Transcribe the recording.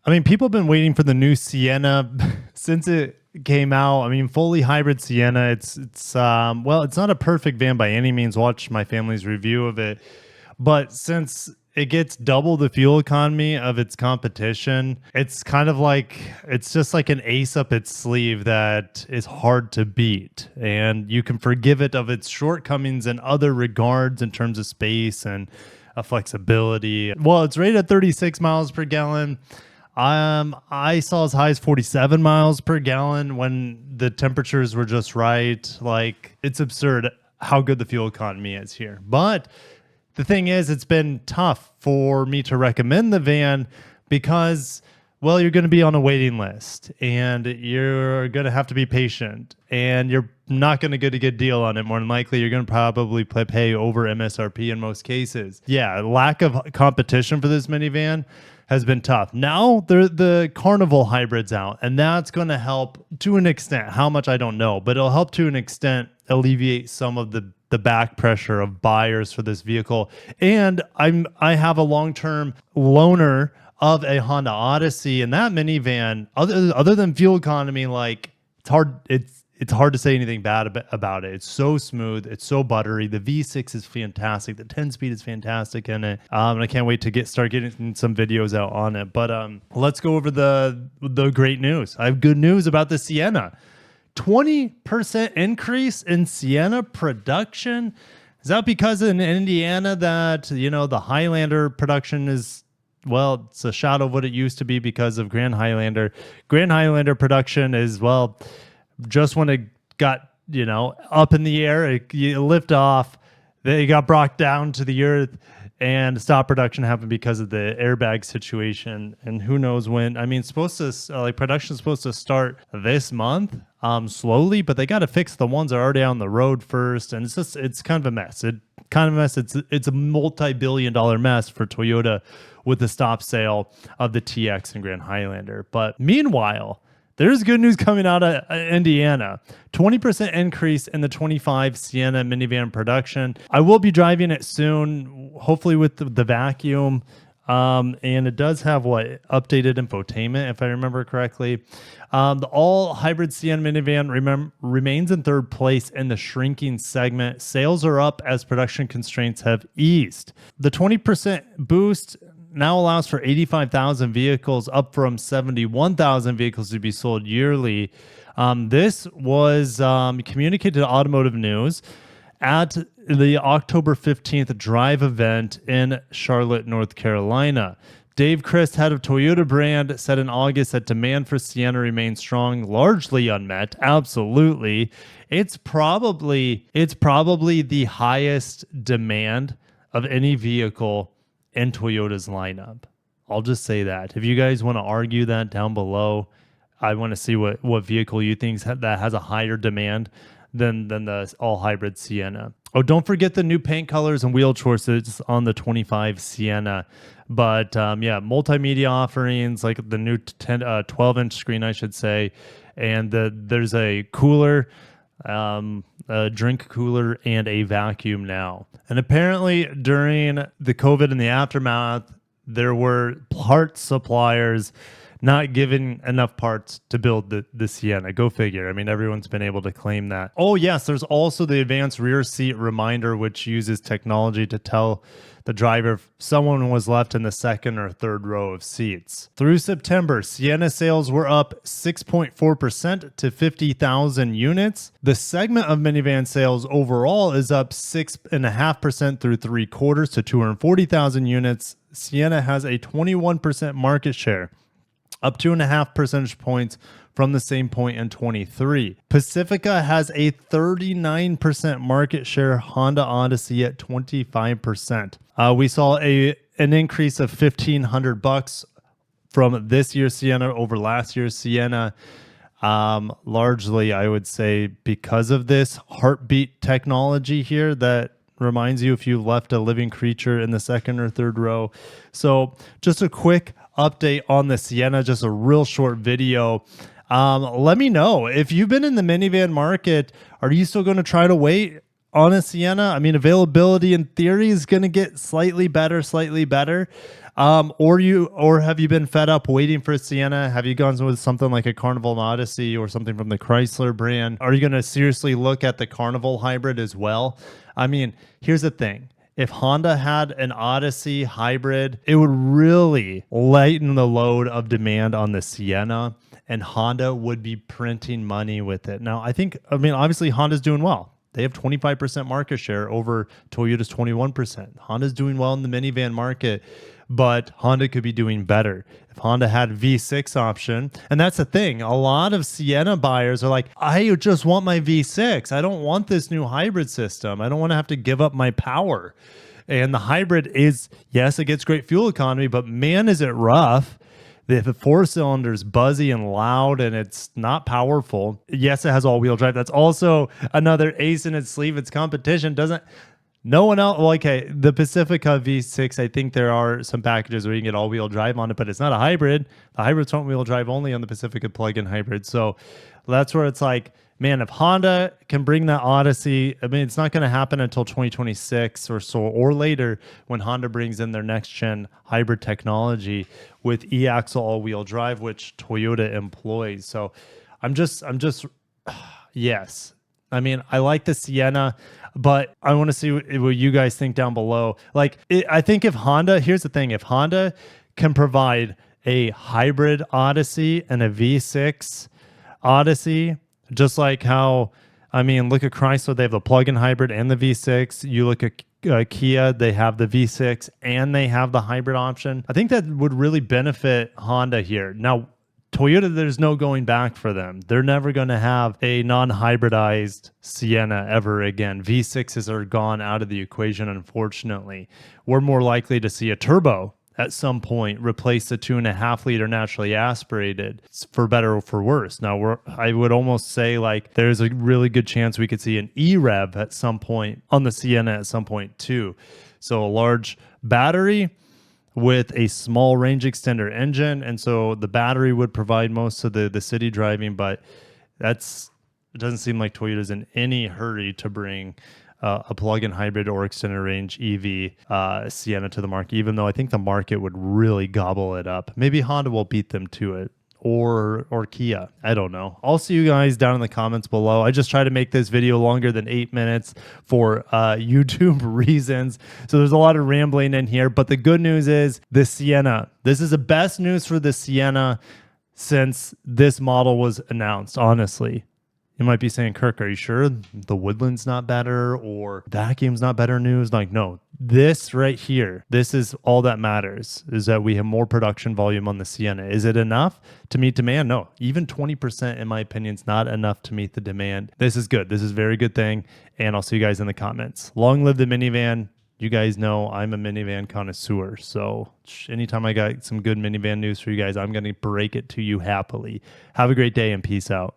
I mean, people have been waiting for the new Sienna since it came out. I mean, fully hybrid Sienna. Well, it's not a perfect van by any means. Watch my family's review of it, but since it gets double the fuel economy of its competition, it's kind of like it's just like an ace up its sleeve that is hard to beat, and you can forgive it of its shortcomings in other regards in terms of space and flexibility. Well, it's rated at 36 miles per gallon. I saw as high as 47 miles per gallon when the temperatures were just right. Like, it's absurd how good the fuel economy is here. But the thing is, it's been tough for me to recommend the van because, well, you're going to be on a waiting list and you're going to have to be patient and you're not going to get a good deal on it. More than likely, you're going to probably pay over MSRP in most cases. Yeah, lack of competition for this minivan has been tough. Now the Carnival hybrid's out, and that's going to help to an extent. How much, I don't know, but it'll help to an extent alleviate some of the back pressure of buyers for this vehicle. And I have a long-term loaner of a Honda Odyssey, and that minivan, other than fuel economy, like it's hard to say anything bad about it. It's so smooth. It's so buttery. The V6 is fantastic. The 10-speed is fantastic in it. And I can't wait to start getting some videos out on it. But let's go over the great news. I have good news about the Sienna. 20% increase in Sienna production. Is that because in Indiana that, you know, the Highlander production is, well, it's a shadow of what it used to be because of Grand Highlander. Grand Highlander production is, well, just when it got, you know, up in the air, you lift off, they got brought down to the earth, and stop production happened because of the airbag situation. And who knows when. I mean, production is supposed to start this month, slowly, but they got to fix the ones that are already on the road first. And it's kind of a mess. It's a multi-billion-dollar mess for Toyota with the stop sale of the TX and Grand Highlander. But meanwhile, there's good news coming out of Indiana. 20% increase in the 25 Sienna minivan production. I will be driving it soon, hopefully with the vacuum. And it does have updated infotainment, if I remember correctly. The all hybrid Sienna minivan remains in third place in the shrinking segment. Sales are up as production constraints have eased. The 20% boost now allows for 85,000 vehicles, up from 71,000 vehicles to be sold yearly. This was communicated to Automotive News at the October 15th Drive event in Charlotte, North Carolina. Dave Christ, head of Toyota brand, said in August that demand for Sienna remains strong, largely unmet. Absolutely. It's probably the highest demand of any vehicle in Toyota's lineup. I'll just say that. If you guys want to argue that down below, I want to see what vehicle you think that has a higher demand than the all-hybrid Sienna. Oh, don't forget the new paint colors and wheel choices on the 25 Sienna. But yeah, multimedia offerings like the new 12-inch screen, I should say, and there's a cooler, a drink cooler, and a vacuum now. And apparently during the COVID and the aftermath, there were parts suppliers not given enough parts to build the Sienna. Go figure. I mean, everyone's been able to claim that. Oh, yes, there's also the advanced rear seat reminder, which uses technology to tell the driver if someone was left in the second or third row of seats. Through September, Sienna sales were up 6.4% to 50,000 units. The segment of minivan sales overall is up 6.5% through 3 quarters to 240,000 units. Sienna has a 21% market share, up 2.5 percentage points from the same point in 23. Pacifica has a 39% market share, Honda Odyssey at 25%. We saw an increase of $1,500 from this year's Sienna over last year's Sienna. Largely, I would say, because of this heartbeat technology here that reminds you if you left a living creature in the second or third row. So just a quick update on the Sienna, just a real short video. Let me know if you've been in the minivan market. Are you still going to try to wait on a Sienna, I mean, availability in theory is going to get slightly better, slightly better. Or have you been fed up waiting for a Sienna? Have you gone with something like a Carnival Odyssey or something from the Chrysler brand? Are you going to seriously look at the Carnival hybrid as well? I mean, here's the thing. If Honda had an Odyssey hybrid, it would really lighten the load of demand on the Sienna, and Honda would be printing money with it. Now, I mean, obviously Honda's doing well. They have 25% market share over Toyota's 21%. Honda's doing well in the minivan market, but Honda could be doing better. If Honda had V6 option, and that's the thing, a lot of Sienna buyers are like, I just want my V6. I don't want this new hybrid system. I don't want to have to give up my power. And the hybrid is, yes, it gets great fuel economy, but man, is it rough. The four cylinders buzzy and loud, and it's not powerful. Yes, it has all-wheel drive. That's also another ace in its sleeve. Its competition doesn't. No one else. Well, okay, the Pacifica V6. I think there are some packages where you can get all-wheel drive on it, but it's not a hybrid. The hybrid's front-wheel drive only on the Pacifica plug-in hybrid. So that's where it's like, man, if Honda can bring that Odyssey, I mean, it's not going to happen until 2026 or so or later when Honda brings in their next gen hybrid technology with e-axle all-wheel drive, which Toyota employs. So I'm just, yes. I mean, I like the Sienna, but I want to see what you guys think down below. I think if Honda, here's the thing, if Honda can provide a hybrid Odyssey and a V6 Odyssey, just like how, I mean, look at Chrysler, they have the plug-in hybrid and the V6. You look at Kia, they have the V6 and they have the hybrid option. I think that would really benefit Honda here. Now, Toyota, there's no going back for them. They're never going to have a non-hybridized Sienna ever again. V6s are gone out of the equation, unfortunately. We're more likely to see a turbo at some point replace the 2.5 liter naturally aspirated, for better or for worse. Now, I would almost say like there's a really good chance we could see an E-Rev at some point on the Sienna at some point too. So a large battery with a small range extender engine. And so the battery would provide most of the city driving, but it doesn't seem like Toyota's in any hurry to bring a plug-in hybrid or extended range EV Sienna to the market, even though I think the market would really gobble it up. Maybe Honda will beat them to it, or Kia. I don't know. I'll see you guys down in the comments below. I just try to make this video longer than 8 minutes for YouTube reasons. So there's a lot of rambling in here, but the good news is the Sienna. This is the best news for the Sienna since this model was announced, honestly. You might be saying, Kirk, are you sure the Woodland's not better or vacuum's not better news? Like, no, this right here, this is all that matters, is that we have more production volume on the Sienna. Is it enough to meet demand? No, even 20%, in my opinion, is not enough to meet the demand. This is good. This is a very good thing. And I'll see you guys in the comments. Long live the minivan. You guys know I'm a minivan connoisseur. So anytime I got some good minivan news for you guys, I'm going to break it to you happily. Have a great day and peace out.